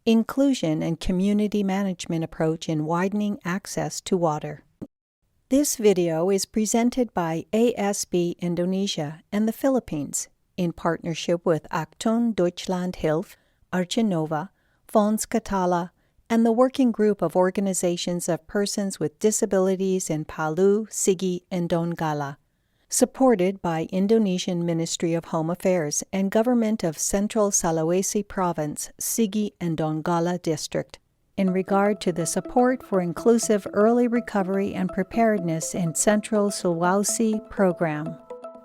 Inclusion and Community Management Approach in Widening Access to Water. This video is presented by ASB Indonesia and the Philippines in partnership with Aktion Deutschland Hilfe, Archinova, Fonds Katala, and the Working Group of Organizations of Persons with Disabilities in Palu, Sigi, and Donggala, supported by Indonesian Ministry of Home Affairs and Government of Central Sulawesi Province, Sigi and Donggala District, in regard to the support for inclusive early recovery and preparedness in Central Sulawesi program.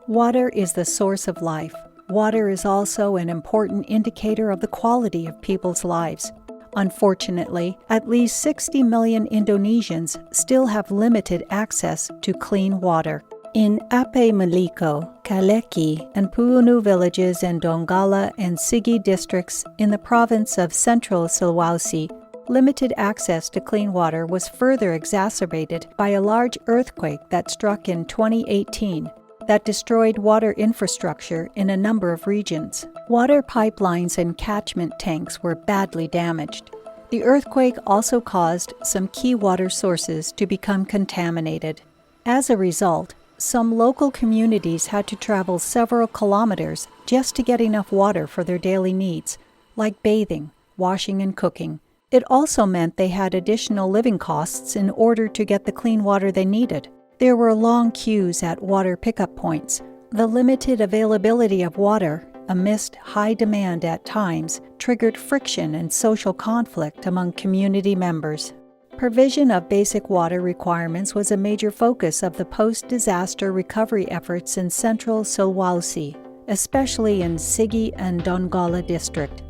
Water is the source of life. Water is also an important indicator of the quality of people's lives. Unfortunately, at least 60 million Indonesians still have limited access to clean water. In Ape Maliko, Kaleki, and Puunu villages in Donggala and Sigi districts in the province of Central Sulawesi, limited access to clean water was further exacerbated by a large earthquake that struck in 2018 that destroyed water infrastructure in a number of regions. Water pipelines and catchment tanks were badly damaged. The earthquake also caused some key water sources to become contaminated. As a result, some local communities had to travel several kilometers just to get enough water for their daily needs, like bathing, washing, and cooking. It also meant they had additional living costs in order to get the clean water they needed. There were long queues at water pickup points. The limited availability of water, amidst high demand at times, triggered friction and social conflict among community members. Provision of basic water requirements was a major focus of the post-disaster recovery efforts in Central Sulawesi, especially in Sigi and Donggala district.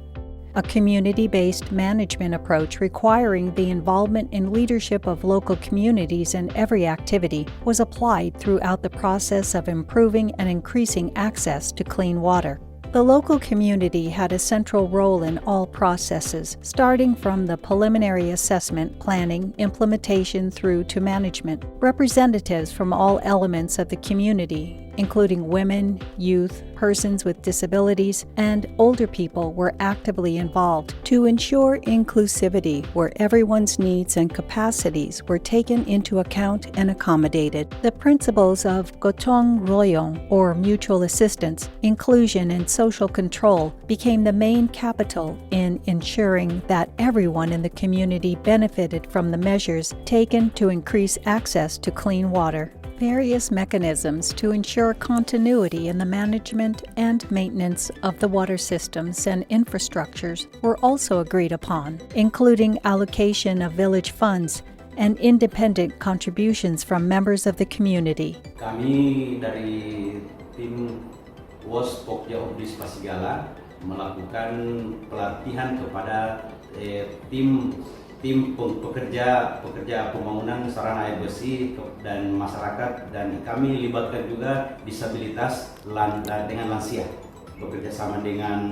A community-based management approach requiring the involvement and leadership of local communities in every activity was applied throughout the process of improving and increasing access to clean water. The local community had a central role in all processes, starting from the preliminary assessment, planning, implementation through to management. Representatives from all elements of the community, including women, youth, persons with disabilities, and older people, were actively involved to ensure inclusivity where everyone's needs and capacities were taken into account and accommodated. The principles of gotong royong, or mutual assistance, inclusion, and social control became the main capital in ensuring that everyone in the community benefited from the measures taken to increase access to clean water. Various mechanisms to ensure continuity in the management and maintenance of the water systems and infrastructures were also agreed upon, including allocation of village funds and independent contributions from members of the community. Kami dari tim WOS Pokja Obdis Pasigala melakukan pelatihan kepada tim pekerja pembangunan sarana air bersih dan masyarakat, dan kami libatkan juga disabilitas dengan lansia. Bekerja sama dengan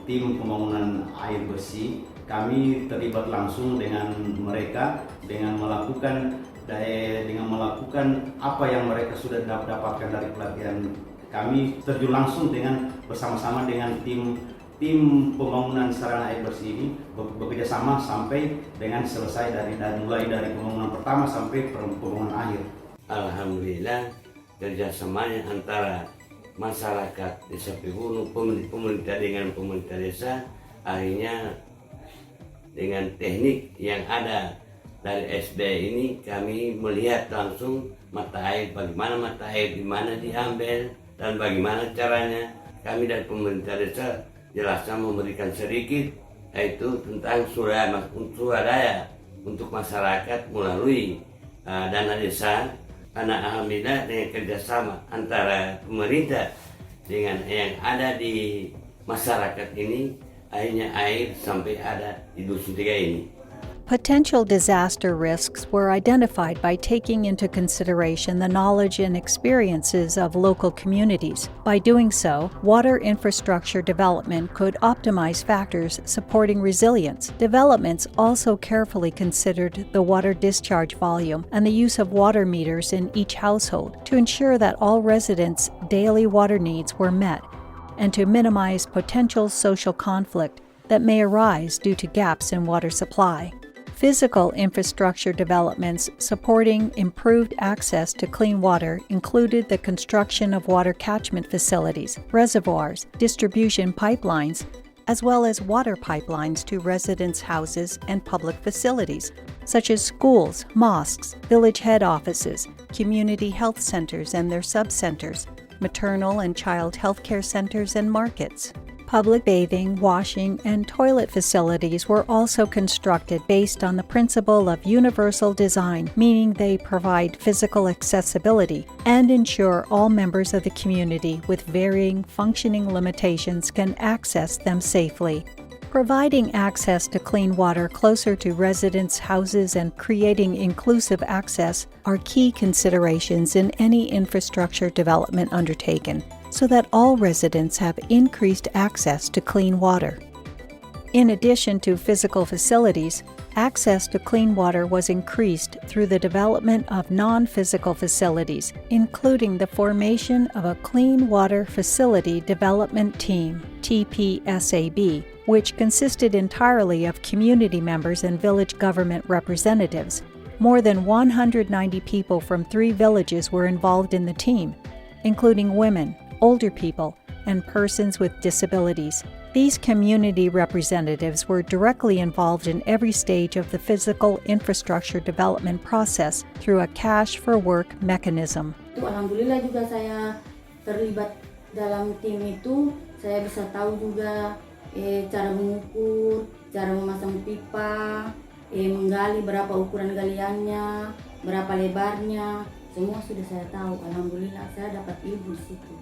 tim pembangunan air bersih, kami terlibat langsung dengan mereka dengan melakukan apa yang mereka sudah dapatkan dari pelatihan. Kami terjun langsung bersama-sama dengan tim pembangunan sarana air bersih ini bekerja sama sampai dengan selesai mulai dari pembangunan pertama sampai pembangunan akhir. Alhamdulillah, kerjasamanya antara masyarakat desa Pibunu, pemerintah dengan pemerintah desa, akhirnya dengan teknik yang ada dari SD ini kami melihat langsung mata air, bagaimana mata air di mana diambil dan bagaimana caranya. Kami dari pemerintah desa jelasnya memberikan sedikit, yaitu tentang swadaya untuk masyarakat melalui dana desa. Karena alhamdulillah dengan kerjasama antara pemerintah dengan yang ada di masyarakat ini, akhirnya air sampai ada di dusun 3 ini. Potential disaster risks were identified by taking into consideration the knowledge and experiences of local communities. By doing so, water infrastructure development could optimize factors supporting resilience. Developments also carefully considered the water discharge volume and the use of water meters in each household to ensure that all residents' daily water needs were met and to minimize potential social conflict that may arise due to gaps in water supply. Physical infrastructure developments supporting improved access to clean water included the construction of water catchment facilities, reservoirs, distribution pipelines, as well as water pipelines to residents' houses and public facilities, such as schools, mosques, village head offices, community health centers and their sub-centers, maternal and child health care centers and markets. Public bathing, washing, and toilet facilities were also constructed based on the principle of universal design, meaning they provide physical accessibility and ensure all members of the community with varying functioning limitations can access them safely. Providing access to clean water closer to residents' houses and creating inclusive access are key considerations in any infrastructure development undertaken, so that all residents have increased access to clean water. In addition to physical facilities, access to clean water was increased through the development of non-physical facilities, including the formation of a Clean Water Facility Development Team, TPSAB, which consisted entirely of community members and village government representatives. More than 190 people from 3 villages were involved in the team, including women, older people, and persons with disabilities. These community representatives were directly involved in every stage of the physical infrastructure development process through a cash for work mechanism. Alhamdulillah juga saya terlibat dalam tim itu. Saya bisa tahu juga cara mengukur, cara memasang pipa, menggali berapa ukuran galiannya, berapa lebarnya. Semua sudah saya tahu. Alhamdulillah saya dapat ilmu di situ.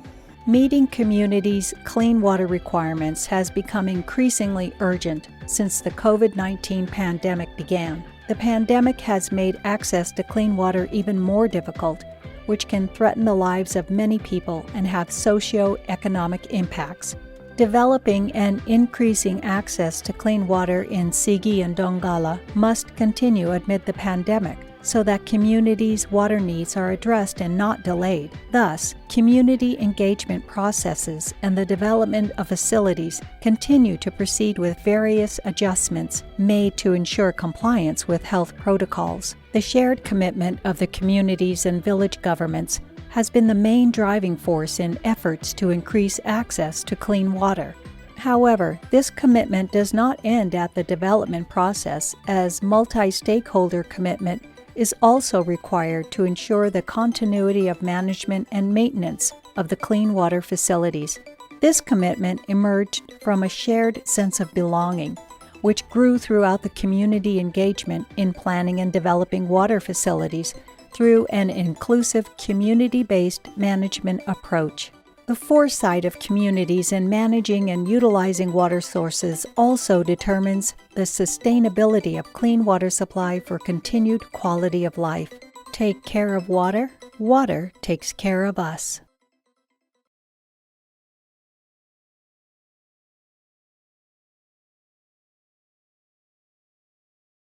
Meeting communities' clean water requirements has become increasingly urgent since the COVID-19 pandemic began. The pandemic has made access to clean water even more difficult, which can threaten the lives of many people and have socio-economic impacts. Developing and increasing access to clean water in Sigi and Donggala must continue amid the pandemic, so that communities' water needs are addressed and not delayed. Thus, community engagement processes and the development of facilities continue to proceed with various adjustments made to ensure compliance with health protocols. The shared commitment of the communities and village governments has been the main driving force in efforts to increase access to clean water. However, this commitment does not end at the development process, as multi-stakeholder commitment is also required to ensure the continuity of management and maintenance of the clean water facilities. This commitment emerged from a shared sense of belonging, which grew throughout the community engagement in planning and developing water facilities through an inclusive, community-based management approach. The foresight of communities in managing and utilizing water sources also determines the sustainability of clean water supply for continued quality of life. Take care of water, water takes care of us.